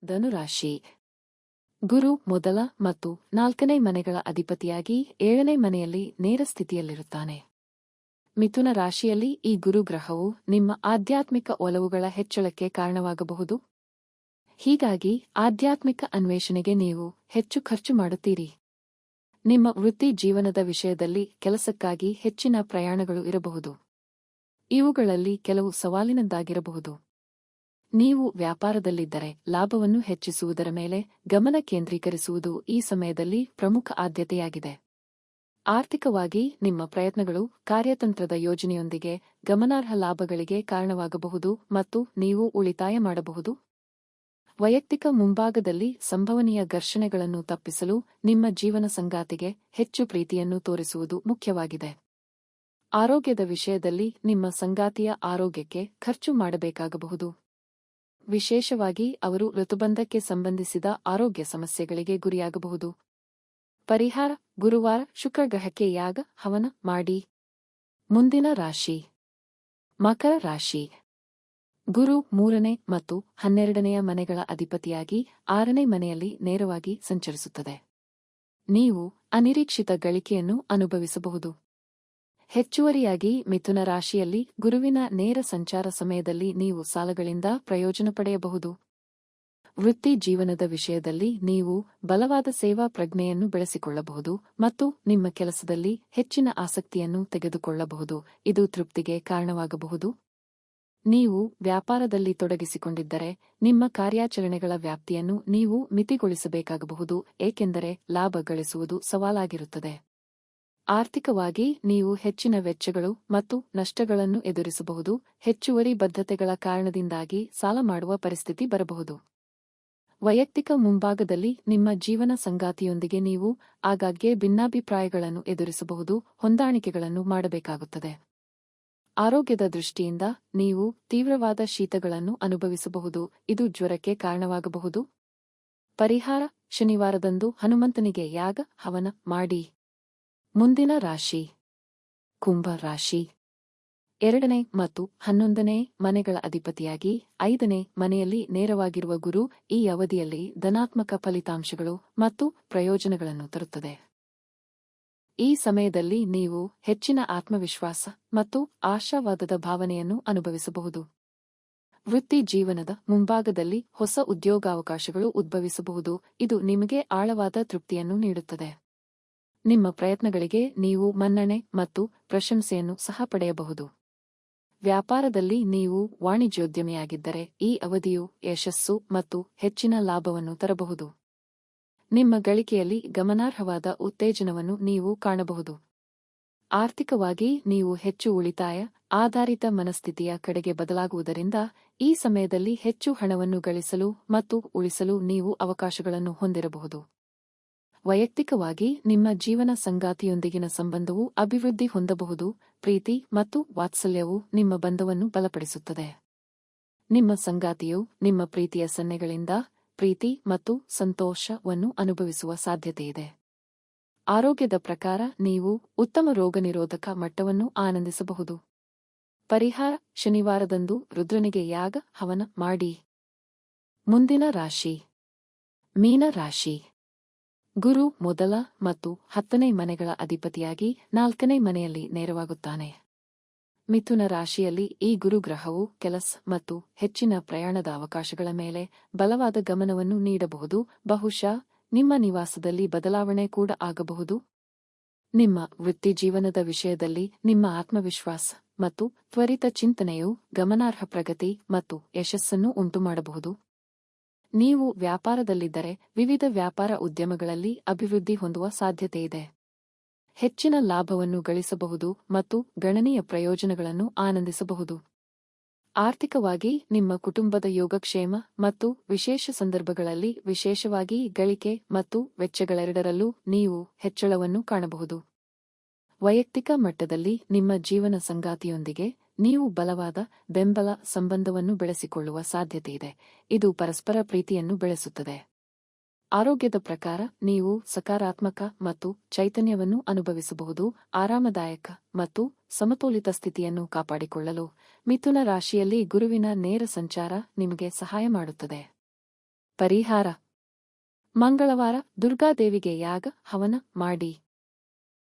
ಧನುರಾಶಿ. ಗುರು ಮೊದಲ ಮತ್ತು 4ನೇ ಮನೆಗಳ ಅಧಿಪತಿಯಾಗಿ 7ನೇ ಮನೆಯಲ್ಲಿ ನೇರ ಸ್ಥಿತಿಯಲ್ಲಿರುತ್ತಾನೆ. ಮಿಥುನ ರಾಶಿಯಲ್ಲಿ ಈ ಗುರುಗ್ರಹವು ನಿಮ್ಮ ಆಧ್ಯಾತ್ಮಿಕ ಒಲವುಗಳ ಹೆಚ್ಚಳಕ್ಕೆ ಕಾರಣವಾಗಬಹುದು. ಹೀಗಾಗಿ ಆಧ್ಯಾತ್ಮಿಕ ಅನ್ವೇಷಣೆಗೆ ನೀವು ಹೆಚ್ಚು ಖರ್ಚು ಮಾಡುತ್ತೀರಿ. ನಿಮ್ಮ ವೃತ್ತಿ ಜೀವನದ ವಿಷಯದಲ್ಲಿ ಕೆಲಸಕ್ಕಾಗಿ ಹೆಚ್ಚಿನ ಪ್ರಯಾಣಗಳು ಇರಬಹುದು. ಇವುಗಳಲ್ಲಿ ಕೆಲವು ಸವಾಲಿನದ್ದಾಗಿರಬಹುದು. ನೀವು ವ್ಯಾಪಾರದಲ್ಲಿದ್ದರೆ ಲಾಭವನ್ನು ಹೆಚ್ಚಿಸುವುದರ ಮೇಲೆ ಗಮನ ಕೇಂದ್ರೀಕರಿಸುವುದು ಈ ಸಮಯದಲ್ಲಿ ಪ್ರಮುಖ ಆದ್ಯತೆಯಾಗಿದೆ. ಆರ್ಥಿಕವಾಗಿ ನಿಮ್ಮ ಪ್ರಯತ್ನಗಳು ಕಾರ್ಯತಂತ್ರದ ಯೋಜನೆಯೊಂದಿಗೆ ಗಮನಾರ್ಹ ಲಾಭಗಳಿಗೆ ಕಾರಣವಾಗಬಹುದು ಮತ್ತು ನೀವು ಉಳಿತಾಯ ಮಾಡಬಹುದು. ವೈಯಕ್ತಿಕ ಮುಂಭಾಗದಲ್ಲಿ ಸಂಭವನೀಯ ಘರ್ಷಣೆಗಳನ್ನು ತಪ್ಪಿಸಲು ನಿಮ್ಮ ಜೀವನ ಸಂಗಾತಿಗೆ ಹೆಚ್ಚು ಪ್ರೀತಿಯನ್ನು ತೋರಿಸುವುದು ಮುಖ್ಯವಾಗಿದೆ. ಆರೋಗ್ಯದ ವಿಷಯದಲ್ಲಿ ನಿಮ್ಮ ಸಂಗಾತಿಯ ಆರೋಗ್ಯಕ್ಕೆ ಖರ್ಚು ಮಾಡಬೇಕಾಗಬಹುದು. ವಿಶೇಷವಾಗಿ ಅವರು ಋತುಬಂಧಕ್ಕೆ ಸಂಬಂಧಿಸಿದ ಆರೋಗ್ಯ ಸಮಸ್ಯೆಗಳಿಗೆ ಗುರಿಯಾಗಬಹುದು. ಪರಿಹಾರ: ಗುರುವಾರ ಶುಕ್ರಗ್ರಹಕ್ಕೆ ಯಾಗ ಹವನ ಮಾಡಿ. ಮುಂದಿನ ರಾಶಿ ಮಕರ ರಾಶಿ. ಗುರು 3ನೇ ಮತ್ತು 12ನೇ ಮನೆಗಳ ಅಧಿಪತಿಯಾಗಿ 6ನೇ ಮನೆಯಲ್ಲಿ ನೇರವಾಗಿ ಸಂಚರಿಸುತ್ತದೆ. ನೀವು ಅನಿರೀಕ್ಷಿತ ಗಳಿಕೆಯನ್ನು ಅನುಭವಿಸಬಹುದು. ಹೆಚ್ಚುವರಿಯಾಗಿ ಮಿಥುನ ರಾಶಿಯಲ್ಲಿ ಗುರುವಿನ ನೇರ ಸಂಚಾರ ಸಮಯದಲ್ಲಿ ನೀವು ಸಾಲಗಳಿಂದ ಪ್ರಯೋಜನ ಪಡೆಯಬಹುದು. ವೃತ್ತಿ ಜೀವನದ ವಿಷಯದಲ್ಲಿ ನೀವು ಬಲವಾದ ಸೇವಾ ಪ್ರಜ್ಞೆಯನ್ನು ಬೆಳೆಸಿಕೊಳ್ಳಬಹುದು ಮತ್ತು ನಿಮ್ಮ ಕೆಲಸದಲ್ಲಿ ಹೆಚ್ಚಿನ ಆಸಕ್ತಿಯನ್ನು ತೆಗೆದುಕೊಳ್ಳಬಹುದು. ಇದು ತೃಪ್ತಿಗೆ ಕಾರಣವಾಗಬಹುದು. ನೀವು ವ್ಯಾಪಾರದಲ್ಲಿ ತೊಡಗಿಸಿಕೊಂಡಿದ್ದರೆ ನಿಮ್ಮ ಕಾರ್ಯಾಚರಣೆಗಳ ವ್ಯಾಪ್ತಿಯನ್ನು ನೀವು ಮಿತಿಗೊಳಿಸಬೇಕಾಗಬಹುದು, ಏಕೆಂದರೆ ಲಾಭ ಗಳಿಸುವುದು ಸವಾಲಾಗಿರುತ್ತದೆ. ಆರ್ಥಿಕವಾಗಿ ನೀವು ಹೆಚ್ಚಿನ ವೆಚ್ಚಗಳು ಮತ್ತು ನಷ್ಟಗಳನ್ನು ಎದುರಿಸಬಹುದು. ಹೆಚ್ಚುವರಿ ಬದ್ಧತೆಗಳ ಕಾರಣದಿಂದಾಗಿ ಸಾಲ ಮಾಡುವ ಪರಿಸ್ಥಿತಿ ಬರಬಹುದು. ವೈಯಕ್ತಿಕ ಮುಂಭಾಗದಲ್ಲಿ ನಿಮ್ಮ ಜೀವನ ಸಂಗಾತಿಯೊಂದಿಗೆ ನೀವು ಆಗಾಗ್ಗೆ ಭಿನ್ನಾಭಿಪ್ರಾಯಗಳನ್ನು ಎದುರಿಸಬಹುದು, ಹೊಂದಾಣಿಕೆಗಳನ್ನು ಮಾಡಬೇಕಾಗುತ್ತದೆ. ಆರೋಗ್ಯದ ದೃಷ್ಟಿಯಿಂದ ನೀವು ತೀವ್ರವಾದ ಶೀತಗಳನ್ನು ಅನುಭವಿಸಬಹುದು, ಇದು ಜ್ವರಕ್ಕೆ ಕಾರಣವಾಗಬಹುದು. ಪರಿಹಾರ: ಶನಿವಾರದಂದು ಹನುಮಂತನಿಗೆ ಯಾಗ ಹವನ ಮಾಡಿ. ಮುಂದಿನ ರಾಶಿ ಕುಂಭ ರಾಶಿ. 2ನೇ ಮತ್ತು 11ನೇ ಮನೆಗಳ ಅಧಿಪತಿಯಾಗಿ 5ನೇ ಮನೆಯಲ್ಲಿ ನೇರವಾಗಿರುವ ಗುರು ಈ ಅವಧಿಯಲ್ಲಿ ಧನಾತ್ಮಕ ಫಲಿತಾಂಶಗಳು ಮತ್ತು ಪ್ರಯೋಜನಗಳನ್ನು ತರುತ್ತದೆ. ಈ ಸಮಯದಲ್ಲಿ ನೀವು ಹೆಚ್ಚಿನ ಆತ್ಮವಿಶ್ವಾಸ ಮತ್ತು ಆಶಾವಾದದ ಭಾವನೆಯನ್ನು ಅನುಭವಿಸಬಹುದು. ವೃತ್ತಿ ಜೀವನದ ಮುಂಭಾಗದಲ್ಲಿ ಹೊಸ ಉದ್ಯೋಗಾವಕಾಶಗಳು ಉದ್ಭವಿಸಬಹುದು, ಇದು ನಿಮಗೆ ಆಳವಾದ ತೃಪ್ತಿಯನ್ನು ನೀಡುತ್ತದೆ. ನಿಮ್ಮ ಪ್ರಯತ್ನಗಳಿಗೆ ನೀವು ಮನ್ನಣೆ ಮತ್ತು ಪ್ರಶಂಸೆಯನ್ನು ಸಹ ಪಡೆಯಬಹುದು. ವ್ಯಾಪಾರದಲ್ಲಿ ನೀವು ವಾಣಿಜ್ಯೋದ್ಯಮಿಯಾಗಿದ್ದರೆ ಈ ಅವಧಿಯು ಯಶಸ್ಸು ಮತ್ತು ಹೆಚ್ಚಿನ ಲಾಭವನ್ನು ತರಬಹುದು. ನಿಮ್ಮ ಗಳಿಕೆಯಲ್ಲಿ ಗಮನಾರ್ಹವಾದ ಉತ್ತೇಜನವನ್ನು ನೀವು ಕಾಣಬಹುದು. ಆರ್ಥಿಕವಾಗಿ ನೀವು ಹೆಚ್ಚು ಉಳಿತಾಯ ಆಧಾರಿತ ಮನಸ್ಥಿತಿಯ ಕಡೆಗೆ ಬದಲಾಗುವುದರಿಂದ ಈ ಸಮಯದಲ್ಲಿ ಹೆಚ್ಚು ಹಣವನ್ನು ಗಳಿಸಲು ಮತ್ತು ಉಳಿಸಲು ನೀವು ಅವಕಾಶಗಳನ್ನು ಹೊಂದಿರಬಹುದು. ವೈಯಕ್ತಿಕವಾಗಿ ನಿಮ್ಮ ಜೀವನ ಸಂಗಾತಿಯೊಂದಿಗಿನ ಸಂಬಂಧವು ಅಭಿವೃದ್ಧಿ ಹೊಂದಬಹುದು. ಪ್ರೀತಿ ಮತ್ತು ವಾತ್ಸಲ್ಯವು ನಿಮ್ಮ ಬಂಧವನ್ನು ಬಲಪಡಿಸುತ್ತದೆ. ನಿಮ್ಮ ಸಂಗಾತಿಯು ನಿಮ್ಮ ಪ್ರೀತಿಯ ಸನ್ನೆಗಳಿಂದ ಪ್ರೀತಿ ಮತ್ತು ಸಂತೋಷವನ್ನು ಅನುಭವಿಸುವ ಸಾಧ್ಯತೆಯಿದೆ. ಆರೋಗ್ಯದ ಪ್ರಕಾರ ನೀವು ಉತ್ತಮ ರೋಗನಿರೋಧಕ ಮಟ್ಟವನ್ನು ಆನಂದಿಸಬಹುದು. ಪರಿಹಾರ: ಶನಿವಾರದಂದು ರುದ್ರನಿಗೆ ಯಾಗ ಹವನ ಮಾಡಿ. ಮುಂದಿನ ರಾಶಿ ಮೀನ ರಾಶಿ. ಗುರು ಮೊದಲ ಮತ್ತು 10ನೇ ಮನೆಗಳ ಅಧಿಪತಿಯಾಗಿ 4ನೇ ಮನೆಯಲ್ಲಿ ನೇರವಾಗುತ್ತಾನೆ. ಮಿಥುನ ರಾಶಿಯಲ್ಲಿ ಈ ಗುರುಗ್ರಹವು ಕೆಲಸ ಮತ್ತು ಹೆಚ್ಚಿನ ಪ್ರಯಾಣದ ಅವಕಾಶಗಳ ಮೇಲೆ ಬಲವಾದ ಗಮನವನ್ನು ನೀಡಬಹುದು. ಬಹುಶಃ ನಿಮ್ಮ ನಿವಾಸದಲ್ಲಿ ಬದಲಾವಣೆ ಕೂಡ ಆಗಬಹುದು. ನಿಮ್ಮ ವೃತ್ತಿಜೀವನದ ವಿಷಯದಲ್ಲಿ ನಿಮ್ಮ ಆತ್ಮವಿಶ್ವಾಸ ಮತ್ತು ತ್ವರಿತ ಚಿಂತನೆಯು ಗಮನಾರ್ಹ ಪ್ರಗತಿ ಮತ್ತು ಯಶಸ್ಸನ್ನು ಉಂಟುಮಾಡಬಹುದು. ನೀವು ವ್ಯಾಪಾರದಲ್ಲಿದ್ದರೆ ವಿವಿಧ ವ್ಯಾಪಾರ ಉದ್ಯಮಗಳಲ್ಲಿ ಅಭಿವೃದ್ಧಿ ಹೊಂದುವ ಸಾಧ್ಯತೆಯಿದೆ. ಹೆಚ್ಚಿನ ಲಾಭವನ್ನು ಗಳಿಸಬಹುದು ಮತ್ತು ಗಣನೀಯ ಪ್ರಯೋಜನಗಳನ್ನು ಆನಂದಿಸಬಹುದು. ಆರ್ಥಿಕವಾಗಿ ನಿಮ್ಮ ಕುಟುಂಬದ ಯೋಗಕ್ಷೇಮ ಮತ್ತು ವಿಶೇಷ ಸಂದರ್ಭಗಳಲ್ಲಿ ವಿಶೇಷವಾಗಿ ಗಳಿಕೆ ಮತ್ತು ವೆಚ್ಚಗಳೆರಡರಲ್ಲೂ ನೀವು ಹೆಚ್ಚಳವನ್ನು ಕಾಣಬಹುದು. ವೈಯಕ್ತಿಕ ಮಟ್ಟದಲ್ಲಿ ನಿಮ್ಮ ಜೀವನ ಸಂಗಾತಿಯೊಂದಿಗೆ ನೀವು ಬಲವಾದ ಬೆಂಬಲ ಸಂಬಂಧವನ್ನು ಬೆಳೆಸಿಕೊಳ್ಳುವ ಸಾಧ್ಯತೆಯಿದೆ, ಇದು ಪರಸ್ಪರ ಪ್ರೀತಿಯನ್ನು ಬೆಳೆಸುತ್ತದೆ. ಆರೋಗ್ಯದ ಪ್ರಕಾರ ನೀವು ಸಕಾರಾತ್ಮಕ ಮತ್ತು ಚೈತನ್ಯವನ್ನು ಅನುಭವಿಸಬಹುದು. ಆರಾಮದಾಯಕ ಮತ್ತು ಸಮತೋಲಿತ ಸ್ಥಿತಿಯನ್ನು ಕಾಪಾಡಿಕೊಳ್ಳಲು ಮಿಥುನ ರಾಶಿಯಲ್ಲಿ ಗುರುವಿನ ನೇರ ಸಂಚಾರ ನಿಮಗೆ ಸಹಾಯ ಮಾಡುತ್ತದೆ. ಪರಿಹಾರ: ಮಂಗಳವಾರ ದುರ್ಗಾದೇವಿಗೆ ಯಾಗ ಹವನ ಮಾಡಿ.